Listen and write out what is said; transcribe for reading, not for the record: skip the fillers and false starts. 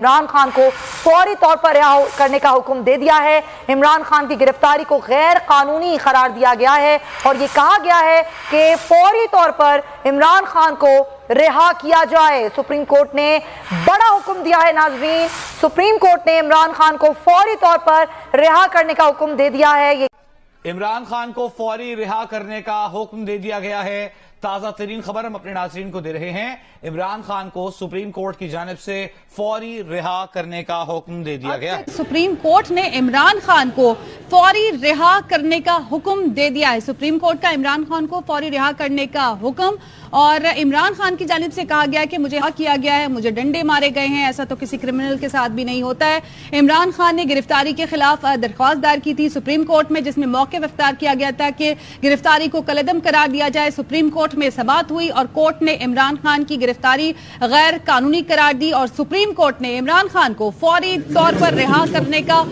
عمران خان کو فوری طور پر رہا کرنے کا حکم دے دیا ہے۔ عمران خان کی گرفتاری کو غیر قانونی قرار دیا گیا ہے اور یہ کہا گیا ہے کہ فوری طور پر عمران خان کو رہا کیا جائے۔ سپریم کورٹ نے بڑا حکم دیا ہے ناظرین، سپریم کورٹ نے عمران خان کو فوری طور پر رہا کرنے کا حکم دے دیا ہے۔ عمران خان کو فوری رہا کرنے کا حکم دے دیا گیا ہے۔ تازہ ترین خبر ہم اپنے ناظرین کو دے رہے ہیں، عمران خان کو سپریم کورٹ کی جانب سے فوری رہا کرنے کا حکم دے دیا گیا ہے۔ سپریم کورٹ نے عمران خان کو فوری رہا کرنے کا حکم دے دیا ہے۔ سپریم کورٹ کا عمران خان کو فوری رہا کرنے کا حکم، اور عمران خان کی جانب سے کہا گیا کہ مجھے کیا گیا ہے، مجھے ڈنڈے مارے گئے ہیں، ایسا تو کسی کرمنل کے ساتھ بھی نہیں ہوتا ہے۔ عمران خان نے گرفتاری کے خلاف درخواست دائر کی تھی سپریم کورٹ میں، جس میں موقف اختیار کیا گیا تھا کہ گرفتاری کو کالعدم قرار دیا جائے۔ سپریم کورٹ میں سماعت ہوئی اور کورٹ نے عمران خان کی گرفتاری غیر قانونی قرار دی اور سپریم کورٹ نے عمران خان کو فوری طور پر رہا کرنے کا